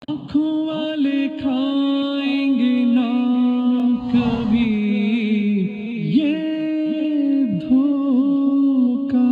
آنکھوں والے کھائیں گے نہ کبھی یہ دھوکا،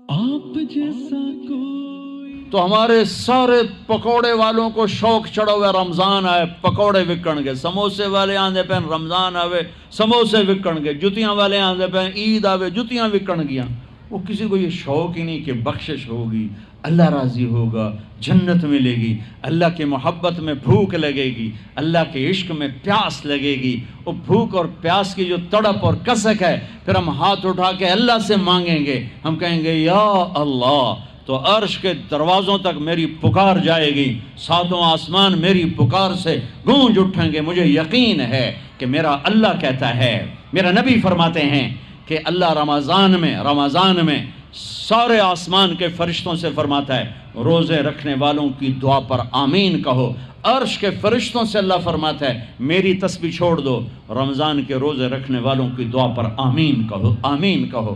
آپ جیسا کوئی۔ تو ہمارے سارے پکوڑے والوں کو شوق چڑھا ہوا، رمضان آئے پکوڑے وکن گے، سموسے والے آندے پہ رمضان آوے سموسے وکن گے، جتیاں والے آندے پہ عید آوے جتیاں وکن گیاں۔ وہ کسی کو یہ شوق ہی نہیں کہ بخشش ہوگی، اللہ راضی ہوگا، جنت ملے گی، اللہ کی محبت میں بھوک لگے گی، اللہ کے عشق میں پیاس لگے گی۔ وہ بھوک اور پیاس کی جو تڑپ اور کسک ہے، پھر ہم ہاتھ اٹھا کے اللہ سے مانگیں گے، ہم کہیں گے یا اللہ، تو عرش کے دروازوں تک میری پکار جائے گی، ساتوں آسمان میری پکار سے گونج اٹھیں گے۔ مجھے یقین ہے کہ میرا اللہ کہتا ہے، میرا نبی فرماتے ہیں کہ اللہ رمضان میں سارے آسمان کے فرشتوں سے فرماتا ہے روزے رکھنے والوں کی دعا پر آمین کہو۔ عرش کے فرشتوں سے اللہ فرماتا ہے میری تسبیح چھوڑ دو، رمضان کے روزے رکھنے والوں کی دعا پر آمین کہو، آمین کہو۔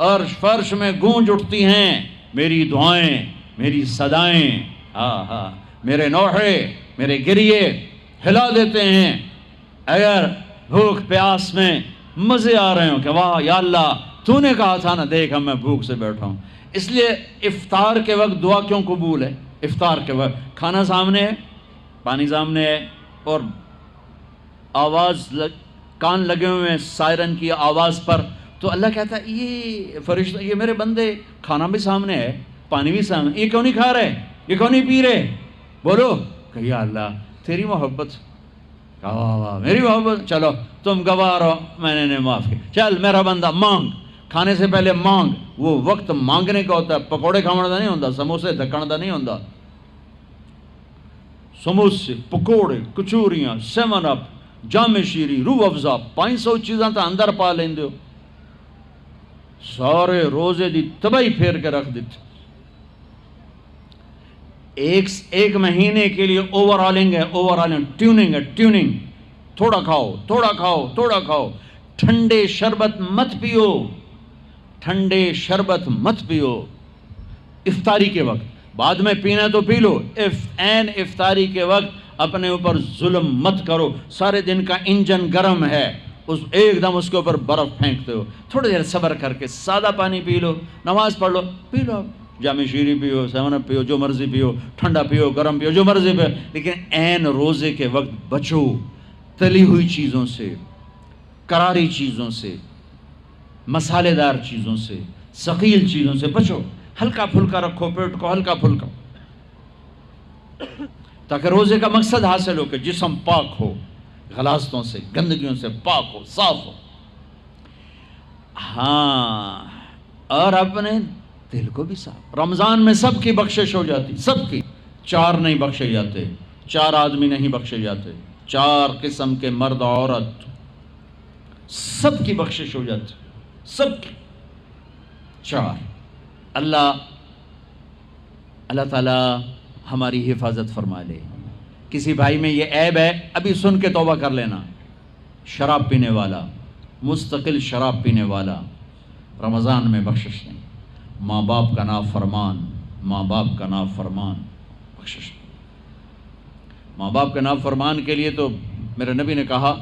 عرش فرش میں گونج اٹھتی ہیں میری دعائیں، میری صدائیں، میرے نوحے، میرے گریے ہلا دیتے ہیں۔ اگر بھوک پیاس میں مزے آ رہے ہوں کہ واہ یا اللہ تو نے کہا تھا نا، دیکھ میں بھوک سے بیٹھا ہوں۔ اس لیے افطار کے وقت دعا کیوں قبول ہے؟ افطار کے وقت کھانا سامنے ہے، پانی سامنے ہے، اور آواز کان لگے ہوئے ہیں سائرن کی آواز پر، تو اللہ کہتا ہے یہ فرشتہ، یہ میرے بندے، کھانا بھی سامنے ہے، پانی بھی سامنے، یہ کیوں نہیں کھا رہے، یہ کیوں نہیں پی رہے؟ بولو کہ یا اللہ تیری محبت، واہ واہ میری محبت، چلو تم گواہ رہو، میں نے معاف کیا، چل میرا بندہ مانگ، کھانے سے پہلے مانگ۔ وہ وقت مانگنے کا ہوتا ہے، پکوڑے کھانے کا نہیں ہوتا، سموسے دھکن کا نہیں ہوتا۔ سموسے، پکوڑے، کچوریاں، سیون اپ، جام شیری، روح افزا، 500 چیزاں تو اندر پا لیندے ہو، سارے روزے دی تباہی پھیر کے رکھ دیتے۔ ایک مہینے کے لیے اوور آلنگ ہے، ٹیوننگ ہے، ٹیوننگ، تھوڑا کھاؤ تھوڑا کھاؤ تھوڑا کھاؤ، ٹھنڈے شربت مت پیو، ٹھنڈے شربت مت پیو افطاری کے وقت، بعد میں پینا تو پی لو، این افطاری کے وقت اپنے اوپر ظلم مت کرو۔ سارے دن کا انجن گرم ہے، ایک دم اس کے اوپر برف پھینکتے ہو، تھوڑی دیر صبر کر کے سادہ پانی پی لو، نماز پڑھ لو، پی لو، جام شیری پیو، سیون اپ پیو، جو مرضی پیو، ٹھنڈا پیو، گرم پیو، جو مرضی پیو، لیکن عین روزے کے وقت بچو تلی ہوئی چیزوں سے، کراری چیزوں سے، مسالے دار چیزوں سے، ثقیل چیزوں سے بچو، ہلکا پھلکا رکھو پیٹ کو، ہلکا پھلکا، تاکہ روزے کا مقصد حاصل ہو کہ جسم پاک ہو، غلاظتوں سے، گندگیوں سے پاک ہو، صاف ہو۔ ہاں، اور اپنے دل کو بھی صاف۔ رمضان میں سب کی بخشش ہو جاتی، سب کی، 4 نہیں بخشے جاتے، 4 آدمی نہیں بخشے جاتے، 4 قسم کے مرد عورت، سب کی بخشش ہو جاتی، سب کی، 4۔ اللہ تعالی ہماری حفاظت فرما لے۔ کسی بھائی میں یہ عیب ہے، ابھی سن کے توبہ کر لینا، شراب پینے والا، مستقل شراب پینے والا، رمضان میں بخشش نہیں، ماں باپ کا نافرمان، ماں باپ کا نافرمان، بخشش نہیں۔ ماں باپ کے نافرمان کے لیے تو میرے نبی نے کہا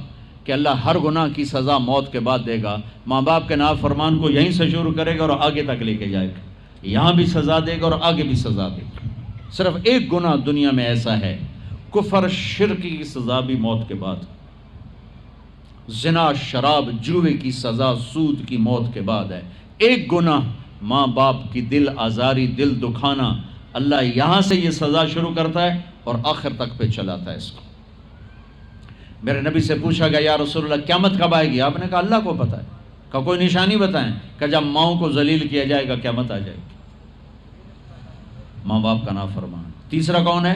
کہ اللہ ہر گناہ کی سزا موت کے بعد دے گا۔ ماں باپ کے نافرمان کو یہیں سے شروع کرے گا اور آگے تک لے کے جائے گا، یہاں بھی سزا دے گا اور آگے بھی سزا دے گا۔ صرف ایک گناہ دنیا میں ایسا ہے، کفر شرک کی سزا بھی موت کے بعد، زنا شراب جوے کی سزا سود کی موت کے بعد ہے۔ ایک گناہ ماں باپ کی دل آزاری، دل دکھانا، اللہ یہاں سے یہ سزا شروع کرتا ہے اور آخر تک پہ چلاتا ہے اس کو۔ میرے نبی سے پوچھا گیا یا رسول اللہ قیامت کب آئے گی؟ آپ نے کہا اللہ کو پتہ ہے۔ کہ کوئی نشانی بتائیں؟ کہ جب ماؤں کو ذلیل کیا جائے گا قیامت آ جائے گی۔ ماں باپ کا نافرمان۔ تیسرا کون ہے؟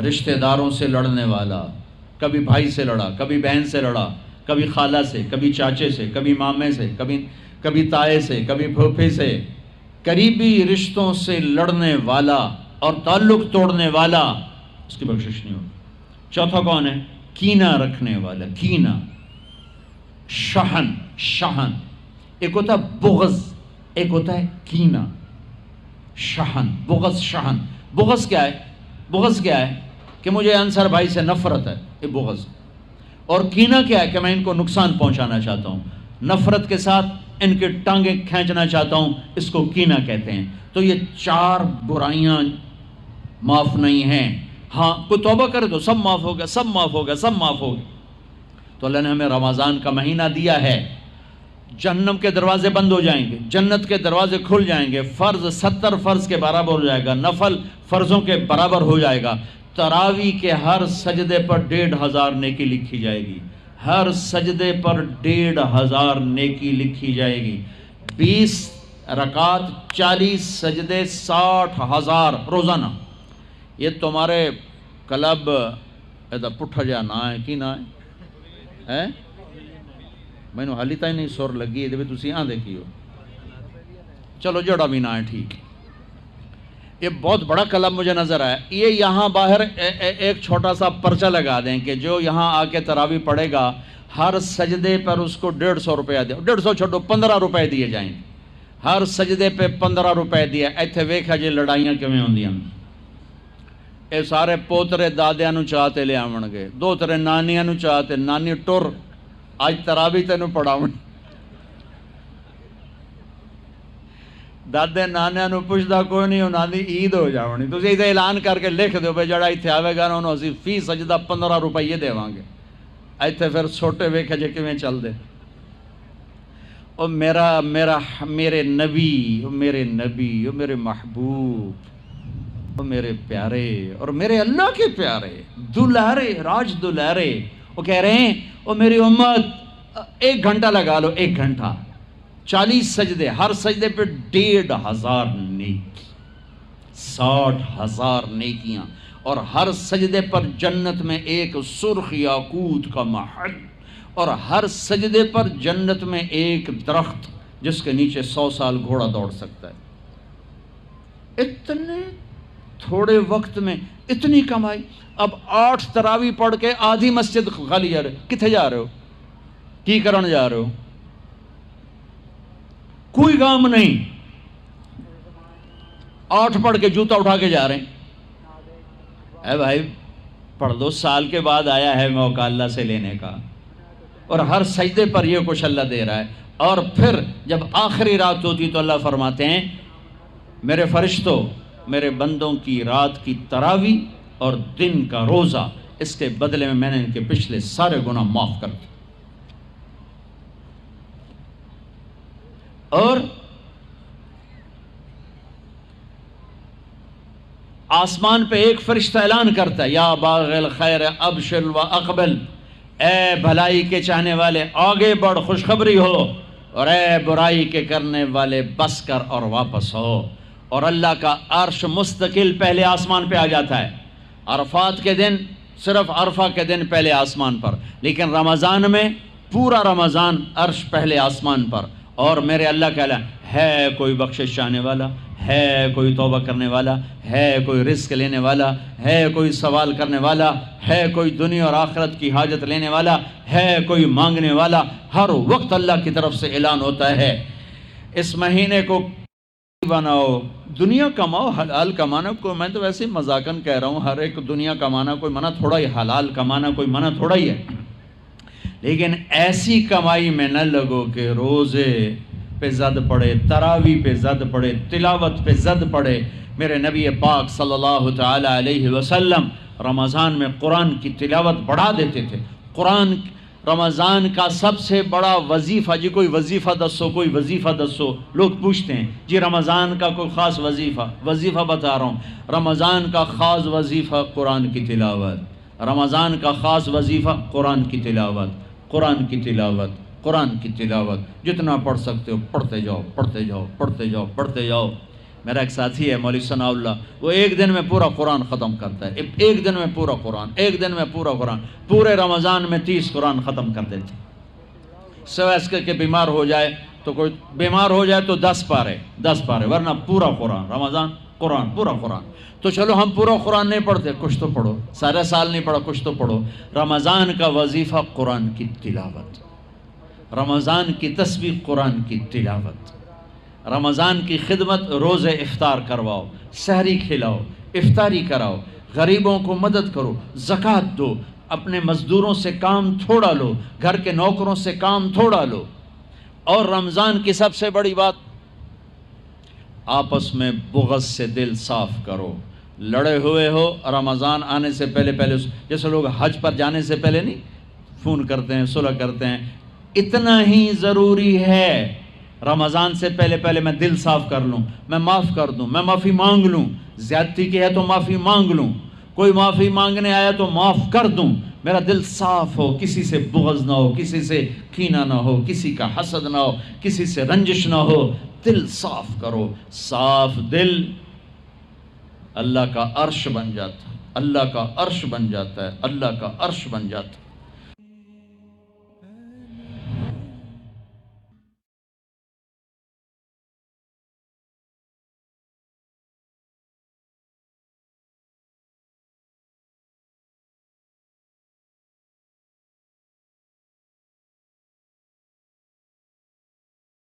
رشتہ داروں سے لڑنے والا، کبھی بھائی سے لڑا، کبھی بہن سے لڑا، کبھی خالہ سے، کبھی چاچے سے، کبھی مامے سے، کبھی تائے سے، کبھی پھوپھے سے، قریبی رشتوں سے لڑنے والا اور تعلق توڑنے والا، اس کی بخشش نہیں ہوگی۔ چوتھا کون ہے؟ کینہ رکھنے والا، کینہ، شحن، ایک ہوتا ہے بغض، ایک ہوتا ہے کینہ۔ شحن، بغض شحن. بغض کیا ہے؟ بغض کیا ہے؟ کہ مجھے انصر بھائی سے نفرت ہے، یہ بغض. اور کینہ کیا ہے؟ کہ میں ان کو نقصان پہنچانا چاہتا ہوں، نفرت کے ساتھ ان کے ٹانگیں کھینچنا چاہتا ہوں، اس کو کینہ کہتے ہیں. تو یہ 4 برائیاں معاف نہیں ہیں. ہاں کوئی توبہ کرے تو سب معاف ہو گیا، سب معاف ہو گیا، سب معاف ہو گیا. تو اللہ نے ہمیں رمضان کا مہینہ دیا ہے، جہنم کے دروازے بند ہو جائیں گے، جنت کے دروازے کھل جائیں گے، فرض 70 فرض کے برابر ہو جائے گا، نفل فرضوں کے برابر ہو جائے گا. تراویح کے ہر سجدے پر 1500 نیکی لکھی جائے گی، ہر سجدے پر 1500 نیکی لکھی جائے گی. 20 رکعت 40 سجدے 60,000 روزانہ. یہ تمہارے کلب ایدا پٹھا جا نہ ہے کی نہ ہے میں نے حالی تھی نہیں سر لگی ہے تھی آدھے کی ہو، چلو جڑا بھی نہ ہے ٹھیک. یہ بہت بڑا کلب مجھے نظر آیا. یہ یہاں باہر ایک چھوٹا سا پرچہ لگا دیں کہ جو یہاں آ کے تراویح پڑھے گا ہر سجدے پر اس کو 150 روپیہ دے، 150 چھوڑو 15 روپے دیے جائیں گے، ہر سجدے پہ 15 روپے دیا. ایتھے ویکھا جی لڑائیاں کیویں ہوندیاں. اے سارے پوترے دادیاں نو چاہتے لے آون گے، دو ترے نانیاں نو چاہتے، نانی ٹر آج تراویح تینوں پڑھاون. دادے نانے نو پوچھدا کوئی نہیں، انہاں دی عید ہو جاونی. تسی ایدے اعلان کر کے لکھ دیو بے جڑا ایتھے آوے گا نا انہوں اسی فی سجدہ 15 روپے دیواں گے. ایتھے پھر چھوٹے ویکھے جے کیویں چل دے. او میرے نبی، او میرے نبی، او میرے محبوب، او میرے پیارے اور میرے اللہ کے پیارے دلارے راج دلارے، وہ کہہ رہے ہیں او میری امت 1 گھنٹہ لگا لو، 1 گھنٹہ 40 سجدے، ہر سجدے پہ 1500 نیکی، 60,000 نیکیاں. اور ہر سجدے پر جنت میں ایک سرخ یاقوت کا محل، اور ہر سجدے پر جنت میں ایک درخت جس کے نیچے 100 سال گھوڑا دوڑ سکتا ہے. اتنے تھوڑے وقت میں اتنی کمائی. اب 8 تراویح پڑھ کے آدھی مسجد خالی جا رہے ہو، کتنے جا رہے ہو؟ کی کرن جا رہے ہو؟ کوئی کام نہیں. 8 پڑھ کے جوتا اٹھا کے جا رہے ہیں. اے بھائی پڑھ دو، سال کے بعد آیا ہے موقع اللہ سے لینے کا، اور ہر سجدے پر یہ کچھ اللہ دے رہا ہے. اور پھر جب آخری رات ہوتی تو اللہ فرماتے ہیں میرے فرشتوں، میرے بندوں کی رات کی تراویح اور دن کا روزہ، اس کے بدلے میں نے ان کے پچھلے سارے گناہ معاف کر دیے. اور آسمان پہ ایک فرشتہ اعلان کرتا ہے یا باغ الخیر ابشر و اقبل، اے بھلائی کے چاہنے والے آگے بڑھ خوشخبری ہو، اور اے برائی کے کرنے والے بس کر اور واپس ہو. اور اللہ کا عرش مستقل پہلے آسمان پہ آ جاتا ہے. عرفات کے دن صرف عرفہ کے دن پہلے آسمان پر، لیکن رمضان میں پورا رمضان عرش پہلے آسمان پر. اور میرے اللہ کا اعلان ہے کوئی بخشش چاہنے والا، ہے کوئی توبہ کرنے والا، ہے کوئی رزق لینے والا، ہے کوئی سوال کرنے والا، ہے کوئی دنیا اور آخرت کی حاجت لینے والا، ہے کوئی مانگنے والا. ہر وقت اللہ کی طرف سے اعلان ہوتا ہے اس مہینے کو بناؤ، دنیا کماؤ، حلال کمانا. کوئی میں تو ویسے ہی مذاقاً کہہ رہا ہوں، ہر ایک دنیا کمانا کوئی منع تھوڑا ہی، حلال کمانا کوئی منع تھوڑا ہی ہے. لیکن ایسی کمائی میں نہ لگو کہ روزے پہ زد پڑے، تراویح پہ زد پڑے، تلاوت پہ زد پڑے. میرے نبی پاک صلی اللہ تعالی علیہ وسلم رمضان میں قرآن کی تلاوت بڑھا دیتے تھے. قرآن رمضان کا سب سے بڑا وظیفہ، جی کوئی وظیفہ دسو، کوئی وظیفہ دسو. لوگ پوچھتے ہیں جی رمضان کا کوئی خاص وظیفہ بتا رہا ہوں. رمضان کا خاص وظیفہ قرآن کی تلاوت، رمضان کا خاص وظیفہ قرآن کی تلاوت، قرآن کی تلاوت، قرآن کی تلاوت. جتنا پڑھ سکتے ہو پڑھتے جاؤ، پڑھتے جاؤ، پڑھتے جاؤ، پڑھتے جاؤ. میرا ایک ساتھی ہے مولوی ثناء اللہ، وہ ایک دن میں پورا قرآن ختم کرتا ہے. ایک دن میں پورا قرآن، ایک دن میں پورا قرآن. پورے رمضان میں 30 قرآن ختم کر دیتے. سوائے اس کے بیمار ہو جائے تو کوئی بیمار ہو جائے تو 10 پارے، ورنہ پورا قرآن رمضان، قرآن پورا قرآن. تو چلو ہم پورا قرآن نہیں پڑھتے، کچھ تو پڑھو. سارے سال نہیں پڑھا، کچھ تو پڑھو. رمضان کا وظیفہ قرآن کی تلاوت، رمضان کی تسبیح قرآن کی تلاوت. رمضان کی خدمت، روزے افطار کرواؤ، سحری کھلاؤ، افطاری کراؤ، غریبوں کو مدد کرو، زکوٰۃ دو، اپنے مزدوروں سے کام تھوڑا لو، گھر کے نوکروں سے کام تھوڑا لو۔ اور رمضان کی سب سے بڑی بات، آپس میں بغض سے دل صاف کرو۔ لڑے ہوئے ہو، رمضان آنے سے پہلے جیسے لوگ حج پر جانے سے پہلے نہیں فون کرتے ہیں، صلح کرتے ہیں، اتنا ہی ضروری ہے رمضان سے پہلے میں دل صاف کر لوں، میں معاف کر دوں، میں معافی مانگ لوں، زیادتی کی ہے تو معافی مانگ لوں، کوئی معافی مانگنے آیا تو معاف کر دوں، میرا دل صاف ہو، کسی سے بغض نہ ہو، کسی سے کینہ نہ ہو، کسی کا حسد نہ ہو، کسی سے رنجش نہ ہو، دل صاف کرو۔ صاف دل اللہ کا عرش بن جاتا ہے، اللہ کا عرش بن جاتا ہے، اللہ کا عرش بن جاتا ہے۔